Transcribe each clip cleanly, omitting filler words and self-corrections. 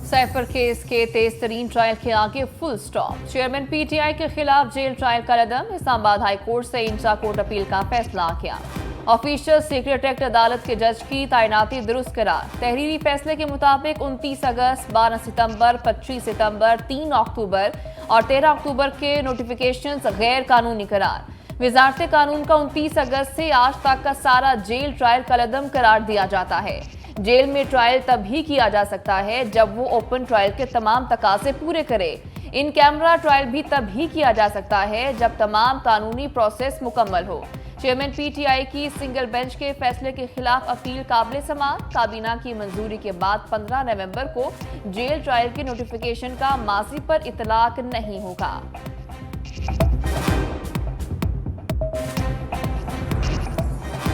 Cipher case के तेज तरीन trial के आगे फुल स्टॉप। चेयरमैन पीटीआई के खिलाफ जेल ट्रायल का कदम। इस्लामाबाद हाई कोर्ट से इंचा कोर्ट अपील का फैसला आ गया। ऑफिशियल सीक्रेट एक्ट अदालत के जज की तैनाती दुरुस्त करार। तहरीरी फैसले के मुताबिक 29 अगस्त, 12 सितंबर, 25 सितंबर, 3 अक्टूबर और 13 अक्टूबर के नोटिफिकेशन गैर कानूनी करार। वजारत कानून का 29 अगस्त से आज तक का सारा जेल ट्रायल कलदम करार दिया जाता है। जेल में ट्रायल तभी किया जा सकता है जब वो ओपन ट्रायल के तमाम तकाजे पूरे करे। इन कैमरा ट्रायल भी तभी किया जा सकता है जब तमाम कानूनी प्रोसेस मुकम्मल हो। चेयरमैन पीटीआई की सिंगल बेंच के फैसले के खिलाफ अपील काबिल समाअत। काबीना की मंजूरी के बाद 15 नवंबर को जेल ट्रायल के नोटिफिकेशन का माजी पर इतलाक नहीं होगा।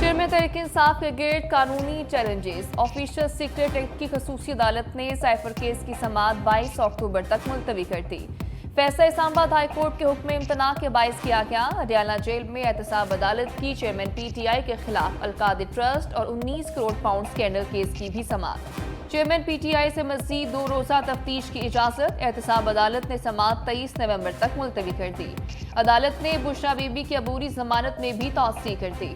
चेयरमैन तहरीक-ए-इंसाफ के गिर्द कानूनी चैलेंजेस। ऑफिशियल सीक्रेट एक्ट की खसूसी अदालत ने साइफर केस की समाअत 22 अक्टूबर तक मुलतवी कर दी। फैसला इस्लामाबाद हाई कोर्ट के हुक्म इम्तना के बायस किया गया। हरियाणा जेल में एहतसाब अदालत की चेयरमैन पीटीआई के खिलाफ अलकादी ट्रस्ट और 19 करोड़ पाउंड स्कैंडल केस की भी समाअत। चेयरमैन पीटीआई से मजीद 2 रोजा तफ्तीश की इजाजत। एहतसाब अदालत ने समाअत 23 नवंबर तक मुलतवी कर दी। अदालत ने बुशरा बीबी की अबूरी जमानत में भी तौसीह कर दी।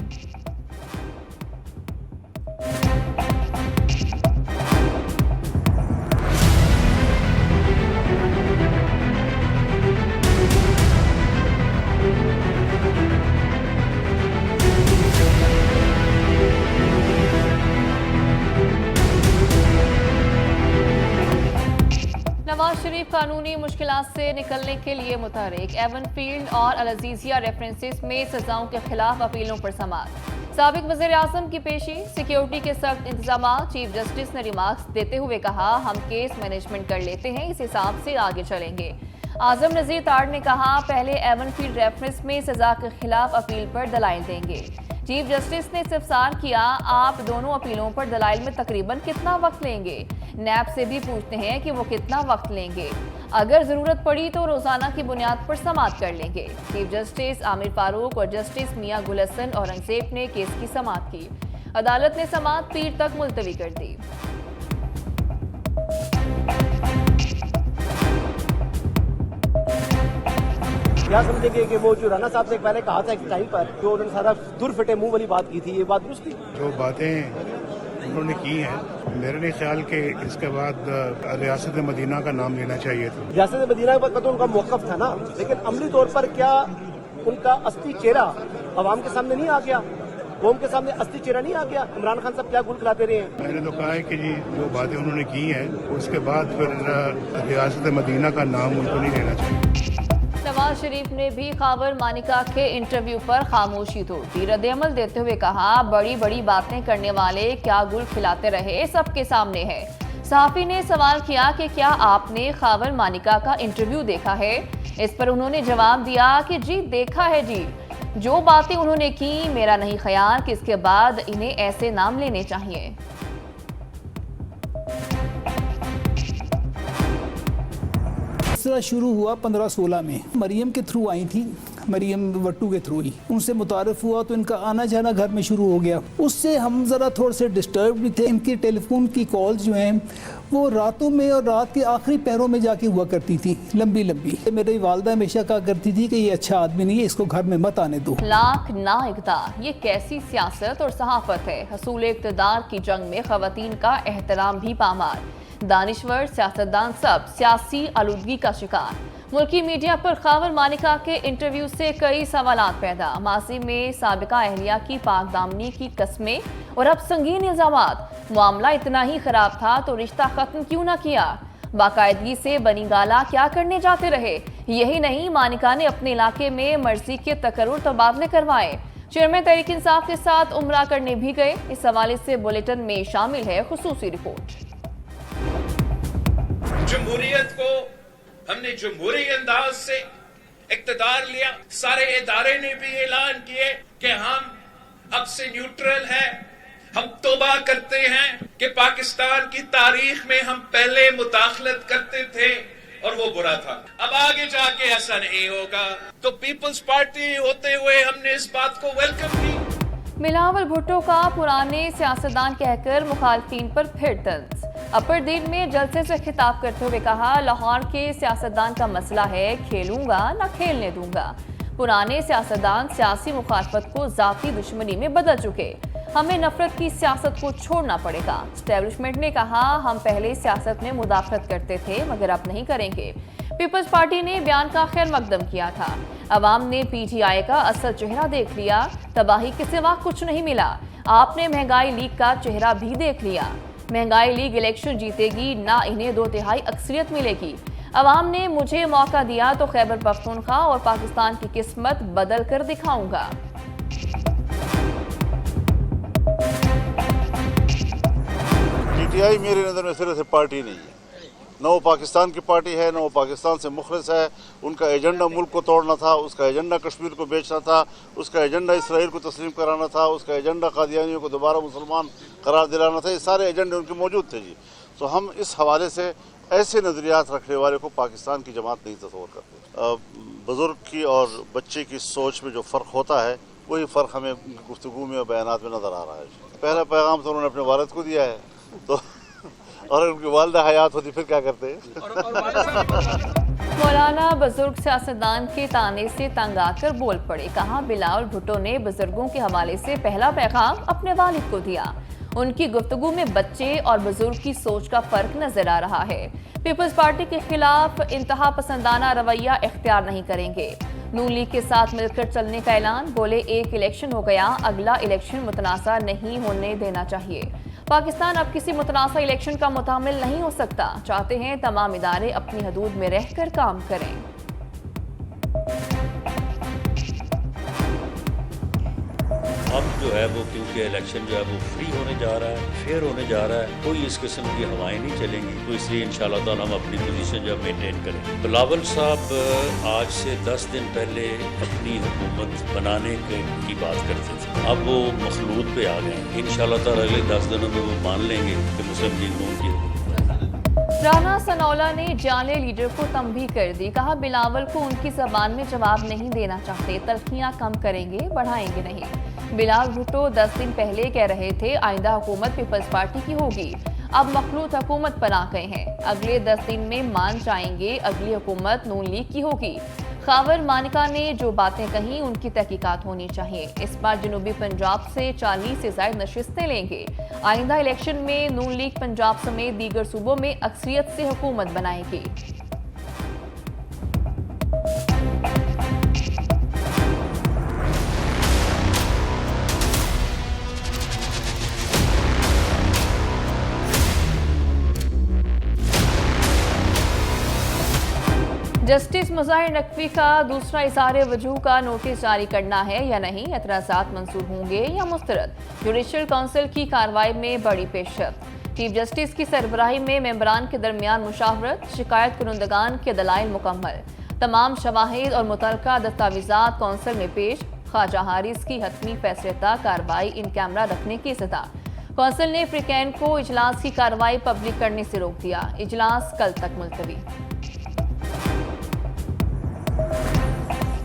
नवाज शरीफ कानूनी मुश्किलात से निकलने के लिए मुतहरिक। एवनफील्ड और अल-अजीजिया रेफरेंसेस में सजाओं के खिलाफ अपीलों पर समाअत। साबिक वज़ीर आज़म की पेशी। सिक्योरिटी के सख्त इंतजाम। चीफ जस्टिस ने रिमार्क्स देते हुए कहा, हम केस मैनेजमेंट कर लेते हैं, इस हिसाब से आगे चलेंगे। आजम नज़ीर ताड़ ने कहा, पहले एवनफील्ड रेफरेंस में सजा के खिलाफ अपील पर दलाइल देंगे। चीफ जस्टिस ने इस्तफसार किया, आप दोनों अपीलों पर दलाइल में तकरीबन कितना वक्त लेंगे? नैब से भी पूछते हैं कि वो कितना वक्त लेंगे। अगर जरूरत पड़ी तो रोजाना की बुनियाद पर समाअत कर लेंगे। चीफ जस्टिस आमिर फारूक और जस्टिस मियां गुल हसन औरंगजेब ने केस की समाअत की। अदालत ने समाअत पीर तक मुलतवी कर दी। क्या समझेंगे कि वो जो राणा साहब ने पहले कहा था एक टाइम पर, जो उन्होंने सारा दुर फिटे मुंह वाली बात की थी, ये बात दुरुस्त थी? जो बातें उन्होंने की हैं, मेरे नहीं ख्याल कि इसके बाद रियासत मदीना का नाम लेना चाहिए था। रियासत मदीना पर तो उनका मौकफ था ना, लेकिन अमली तौर पर क्या उनका असली चेहरा अवाम के सामने नहीं आ गया? कौम के सामने असली चेहरा नहीं आ गया? इमरान खान साहब क्या गुल खिलाते रहे हैं? मैंने तो कहा है कि जी जो बातें उन्होंने की हैं, उसके बाद फिर रियासत मदीना का नाम उनको नहीं लेना चाहिए। नवाज शरीफ ने भी खैबर मानिका के इंटरव्यू पर खामोशी तोड़ दी। रद्द-ए-अमल देते हुए कहा, बड़ी बड़ी बातें करने वाले क्या गुल खिलाते रहे, सबके सामने है। सहाफी ने सवाल किया कि क्या आपने खैबर मानिका का इंटरव्यू देखा है? इस पर उन्होंने जवाब दिया कि जी देखा है जी। जो बातें उन्होंने की, मेरा नहीं ख्याल कि इसके बाद इन्हें ऐसे नाम लेने चाहिए। शुरू हुआ 15-16 में, मरियम के थ्रू आई थी, मरियम वट्टू के थ्रू ही उनसे मुतारफ हुआ तो इनका आना जाना घर में शुरू हो गया। उससे हम ज़रा थोड़े से डिस्टर्ब भी थे। इनकी टेलीफोन की कॉल्स जो हैं वो रातों में और रात के आखिरी पैरों में जाके हुआ करती थी, लंबी लंबी। मेरी वालदा हमेशा कहा करती थी कि ये अच्छा आदमी नहीं है, इसको घर में मत आने दो। लाख ना इक़्तिदार, ये कैसी सियासत और सहाफत है। हसूल इक़्तिदार की जंग में ख़वातीन का एहतराम भी पामार। दानिश्वर, सियासतदान सब सियासी आलूदगी का शिकार। मुल्की मीडिया पर खैबर मानिका के इंटरव्यू से कई सवालात पैदा। माजी में साबिका अहलिया की पाकदामनी की कस्में और अब संगीन इल्जामात। मामला इतना ही खराब था तो रिश्ता खत्म क्यों ना किया? बाकायदगी से बनी गाला क्या करने जाते रहे? यही नहीं, मानिका ने अपने इलाके में मर्जी के तकर्रुर तबादले करवाए। चेयरमैन तहरीक-ए-इंसाफ के साथ उम्रा करने भी गए। इस हवाले से बुलेटिन में शामिल है खुसूसी रिपोर्ट। जमहूरियत को हमने जमहूरी अंदाज से इक्तदार लिया। सारे इदारे ने भी ऐलान किए कि हम अब से न्यूट्रल हैं। हम तौबा करते हैं कि पाकिस्तान की तारीख में हम पहले मुदाखलत करते थे और वो बुरा था। अब आगे जाके ऐसा नहीं होगा। तो पीपल्स पार्टी होते हुए हमने इस बात को वेलकम की। बिलावल भुट्टो का पुराने सियासतदान कहकर मुखालफीन पर फिर तंज। अपर दिन में जलसे से खिताब करते हुए कहा, लाहौर के सियासतदान का मसला है, खेलूंगा ना खेलने दूंगा। पुराने सियासतदान सियासी मुखालफत को जाती दुश्मनी में बदल चुके, हमें नफरत की सियासत को छोड़ना पड़ेगा। एस्टेब्लिशमेंट ने कहा, हम पहले सियासत में मुदाखलत करते थे मगर अब नहीं करेंगे। पीपल्स पार्टी ने बयान का खैर मकदम किया था। अवाम ने पीटीआई का असल चेहरा देख लिया, तबाही के सिवा कुछ नहीं मिला। आपने महंगाई लीग का चेहरा भी देख लिया। महंगाई लीग इलेक्शन जीतेगी ना, इन्हें 2/3 अक्सरियत मिलेगी। अवाम ने मुझे मौका दिया तो खैबर पख्तूनख्वा और पाकिस्तान की किस्मत बदल कर दिखाऊंगा। पीटीआई मेरी नज़र में सिर्फ पार्टी नहीं है, न वो पाकिस्तान की पार्टी है, न वो पाकिस्तान से मुखलिस है। उनका एजेंडा मुल्क को तोड़ना था, उसका एजेंडा कश्मीर को बेचना था, उसका एजेंडा इसराइल को तस्लीम कराना था, उसका एजेंडा कादियानियों को दोबारा मुसलमान करार दिलाना था। ये सारे एजेंडे उनके मौजूद थे जी। तो हम इस हवाले से ऐसे नज़रियात रखने वाले को पाकिस्तान की जमात नहीं तस्वर करते। बुजुर्ग की और बच्चे की सोच में जो फ़र्क होता है वही फ़र्क हमें गुफ्तगू में और बयानात में नज़र आ रहा है। पहला पैगाम तो उन्होंने अपने वालिद को दिया है, तो और उनकी वालिदा हयात होती फिर क्या करते हैं। मौलाना बुजुर्ग सियासतदान के ताने से तंग आकर बोल पड़े, कहा, बिलावल भुट्टो ने बुजुर्गों के हवाले से पहला पैगाम अपने वालिद को दिया। उनकी गुफ्तगू में बच्चे और बुजुर्ग की सोच का फर्क नजर आ रहा है। पीपल्स पार्टी के खिलाफ इंतहा पसंदाना रवैया इख्तियार नहीं करेंगे। नून लीग के साथ मिलकर चलने का ऐलान, बोले एक इलेक्शन हो गया, अगला इलेक्शन मुतनाज़ा नहीं होने देना चाहिए। पाकिस्तान अब किसी मुतनाज़ा इलेक्शन का मुतामिल नहीं हो सकता। चाहते हैं तमाम इदारे अपनी हदूद में रहकर काम करें। अब जो है वो, क्योंकि इलेक्शन जो है वो फ्री होने जा रहा है, फेयर होने जा रहा है, कोई इस किस्म की हवाएं नहीं चलेंगी। तो इसलिए इंशाल्लाह ताला हम अपनी पोजीशन जो है मेंटेन करें। बिलावल साहब आज से 10 दिन पहले अपनी हुकूमत बनाने की बात करते थे, अब वो मखलूत पे आ गए। इंशाल्लाह ताला अगले 10 दिनों में वो मान लेंगे कि मुस्लिम लीग नून की राना सनौला ने जाले लीडर को तंबीह कर दी, कहा, बिलावल को उनकी जबान में जवाब नहीं देना चाहते, तलखियां कम करेंगे, बढ़ाएंगे नहीं। बिलावल भुट्टो 10 दिन पहले कह रहे थे आइंदा हुकूमत पीपल्स पार्टी की होगी, अब मखलूत हुकूमत पर आ गए हैं। अगले 10 दिन में मान जाएंगे अगली हुकूमत नून लीग की होगी। खावर मानिका ने जो बातें कही उनकी तहकीकात होनी चाहिए। इस बार जनूबी पंजाब से 40 से ज्यादा नशिस्तें लेंगे। आइंदा इलेक्शन में नून लीग पंजाब समेत दीगर सूबों में अक्सरियत से हुकूमत बनाएगी। जस्टिस मुज़ाहिर नकवी का दूसरा इज़हार वजूह का नोटिस जारी करना है या नहीं, एतराज़ात मंसूर होंगे या मुस्तरद। जुडिशल काउंसिल की कार्रवाई में बड़ी पेशरफ्त। चीफ जस्टिस की सरबराही में मेंबरान के दरमियान मुशावरत, शिकायत कुनंदगान के दलाइल मुकम्मल, तमाम शवाहिद और मुतलका दस्तावेजात काउंसिल में पेश। ख्वाजा हारिस की हतमी फैसले तक कार्रवाई इन कैमरा रखने की सतह। काउंसिल ने फ्रीकैन को इजलास की कार्रवाई पब्लिक करने से रोक दिया। इजलास कल तक मुलतवी।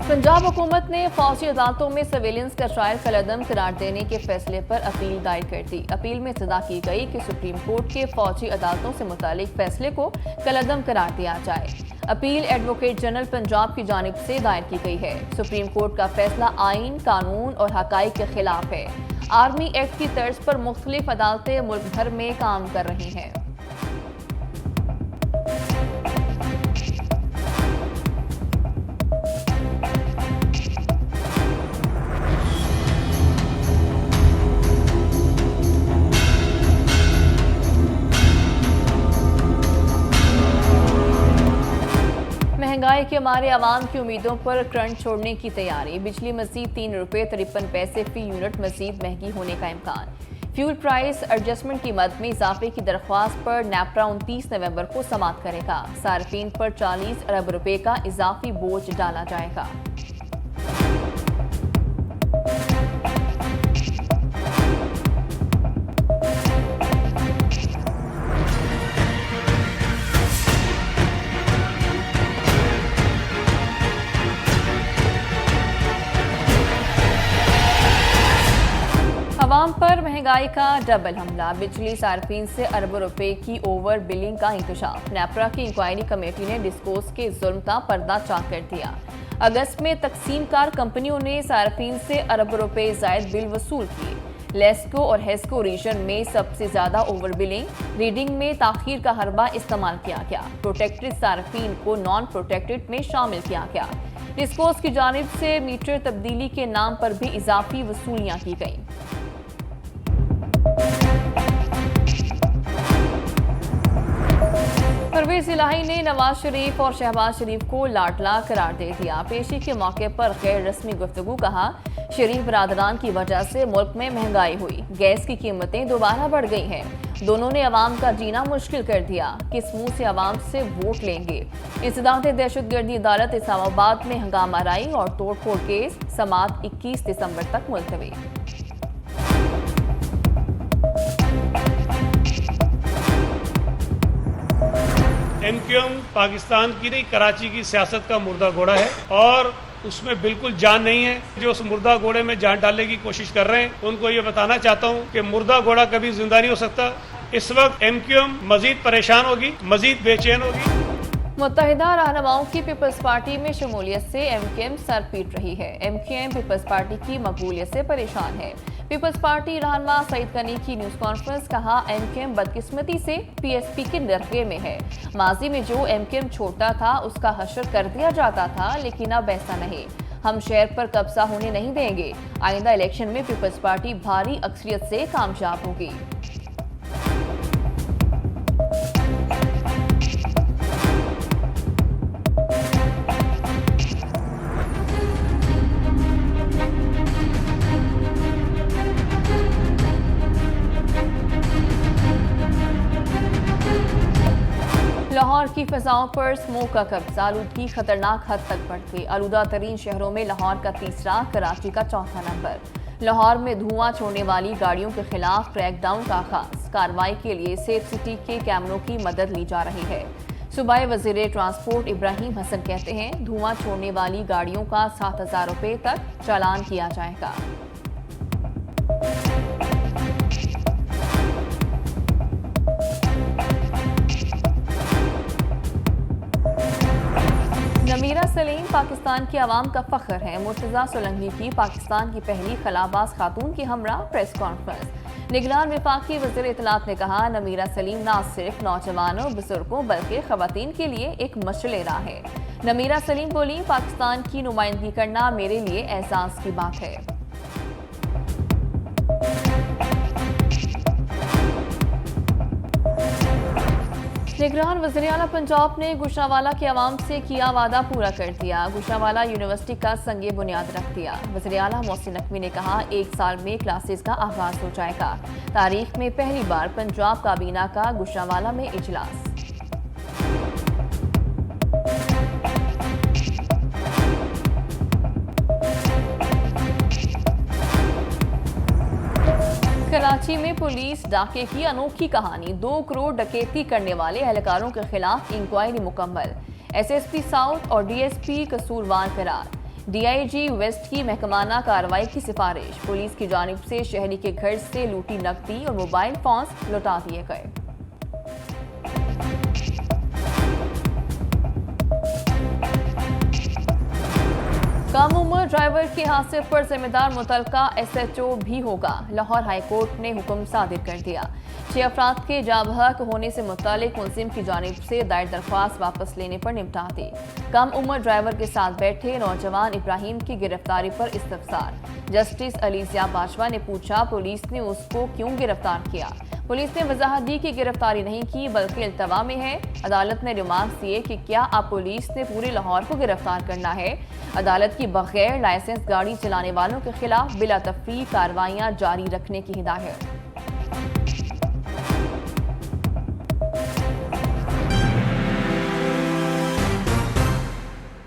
पंजाब हुकूमत ने फौजी अदालतों में सर्वेलेंस का ट्रायल कलअदम करार देने के फैसले पर अपील दायर कर दी। अपील में सदा की गई कि सुप्रीम कोर्ट के फौजी अदालतों से मुतालिक फैसले को कलअदम करार दिया जाए। अपील एडवोकेट जनरल पंजाब की जानिब से दायर की गई है। सुप्रीम कोर्ट का फैसला आइन, कानून और हकाइक के खिलाफ है। आर्मी एक्ट की तर्ज पर मुख्तलिफ अदालतें मुल्क भर में काम कर रही हैं। महंगाई के मारे आवाम की उम्मीदों पर करंट छोड़ने की तैयारी। बिजली मजीद 3 रुपये 53 पैसे फी यूनिट मजीद महंगी होने का इम्कान। फ्यूल प्राइस एडजस्टमेंट कीमत में इजाफे की दरख्वास्त पर नेपरा 29 नवंबर को समाअत करेगा। सार्फिन पर 40 अरब रुपए का इजाफी बोझ डाला जाएगा। आवाम पर महंगाई कार्रवाई का डबल हमला, बिजली सार्फिन से अरबों रुपए की ओवर बिलिंग का इंकशाफ। नेपरा की इंक्वायरी कमेटी ने डिस्कोस के जुल्म का पर्दाफाश कर दिया। अगस्त में तकसीमकार कंपनियों ने सार्फिन से अरबों रुपए जायद बिल वसूल किए। लेस्को और हेस्को रीजन में सबसे ज्यादा ओवर बिलिंग, रीडिंग में ताखीर का हरबा इस्तेमाल किया गया। प्रोटेक्टेड सार्फिन को नॉन प्रोटेक्टेड में शामिल किया गया। डिस्कोस की जानिब से मीटर तब्दीली के नाम पर भी इजाफी वसूलियां की गईं। परवेज इलाही ने नवाज शरीफ और शहबाज शरीफ को लाडला करार दे दिया। पेशी के मौके पर गैर रस्मी गुफ्तगू, कहा शरीफ बरादरान की वजह से मुल्क में महंगाई हुई, गैस की कीमतें दोबारा बढ़ गई हैं, दोनों ने अवाम का जीना मुश्किल कर दिया, किस मुंह से अवाम से वोट लेंगे। इंसदाद दहशतगर्दी अदालत इस्लामाबाद में हंगामा राई और तोड़फोड़ केस, समाअत 21 दिसंबर तक मुलतवी। एमक्यूएम पाकिस्तान की नहीं, कराची की सियासत का मुर्दा घोड़ा है और उसमें बिल्कुल जान नहीं है। जो उस मुर्दा घोड़े में जान डालने की कोशिश कर रहे हैं उनको ये बताना चाहता हूँ कि मुर्दा घोड़ा कभी जिंदा नहीं हो सकता। इस वक्त एमक्यूएम मजीद परेशान होगी, मजीद बेचैन होगी। मुत्तहिदा रहनुमाओं की पीपल्स पार्टी में शमूलियत से एमक्यूएम सर पीट रही है। एमक्यूएम पीपल्स पार्टी की मकबूलियत से परेशान है। पीपल्स पार्टी रहनुमा सईद गनी की न्यूज कॉन्फ्रेंस, कहा एमक्यूएम बदकिस्मती से पीएसपी के नरगे में है। माजी में जो एमक्यूएम छोटा था उसका हशर कर दिया जाता था, लेकिन अब ऐसा नहीं। हम शहर पर कब्जा होने नहीं देंगे। आइंदा इलेक्शन में पीपल्स पार्टी भारी अक्सरियत से कामयाब होगी। लाहौर की फिजाओं पर स्मोक का कब्जा, आलूदगी खतरनाक हद तक बढ़ गई। आलूदा तरीन शहरों में लाहौर का तीसरा, कराची का चौथा नंबर। लाहौर में धुआं छोड़ने वाली गाड़ियों के खिलाफ क्रैकडाउन का आगाज, कार्रवाई के लिए सेफ सिटी के कैमरों की मदद ली जा रही है। सूबाई वजीर ट्रांसपोर्ट इब्राहिम हसन कहते हैं धुआं छोड़ने वाली गाड़ियों का 7,000 रुपए तक चालान किया जाएगा। नमीरा सलीम पाकिस्तान की आवाम का फख्र है। मुर्तजा सोलंकी की पाकिस्तान की पहली खलाबाज खातून की हमरा प्रेस कॉन्फ्रेंस। निगरान वफाकी वज़ीर इत्तलात ने कहा नमीरा सलीम न सिर्फ नौजवानों बुजुर्गों बल्कि ख़वातीन के लिए एक मशअल राह है। नमीरा सलीम बोली पाकिस्तान की नुमाइंदगी करना मेरे लिए एहसास की बात है। निगरान वज़ीर आला पंजाब ने गुजरांवाला के अवाम से किया वादा पूरा कर दिया। गुजरांवाला यूनिवर्सिटी का संगे बुनियाद रख दिया। वज़ीर आला मोहसिन नकवी ने कहा 1 साल में क्लासेस का आगाज हो जाएगा। तारीख में पहली बार पंजाब काबीना का गुजरांवाला में इजलास। कराची में पुलिस डाके की अनोखी कहानी, 2 करोड़ डकैती करने वाले एहलकारों के खिलाफ इंक्वायरी मुकम्मल। एसएसपी साउथ और डीएसपी कसूरवार करार। डीआईजी वेस्ट की महकमाना कार्रवाई की सिफारिश। पुलिस की जानिब से शहरी के घर से लूटी नकदी और मोबाइल फोन्स लौटा दिए गए। कम उम्र ड्राइवर के हादसे पर जिम्मेदार मुतलका एसएचओ भी होगा। लाहौर हाई कोर्ट ने हुक्म सादिर कर दिया। 6 अफराद के जाबहक होने से मुतालिक मुलजिम की जानिब से दायर दरख्वास्त वापस लेने पर निपटा दी। कम उम्र ड्राइवर के साथ बैठे नौजवान इब्राहिम की गिरफ्तारी पर इस्तफसार। जस्टिस अलीजिया बाजवा ने पूछा पुलिस ने उसको क्यों गिरफ्तार किया। पुलिस ने वजाहत दी कि गिरफ्तारी नहीं की बल्कि इल्तवा में है। अदालत ने रिमार्क्स दिए कि क्या अब पुलिस ने पूरे लाहौर को गिरफ्तार करना है। अदालत की बगैर लाइसेंस गाड़ी चलाने वालों के खिलाफ बिला तफरीक कार्रवाइयां जारी रखने की हिदायत।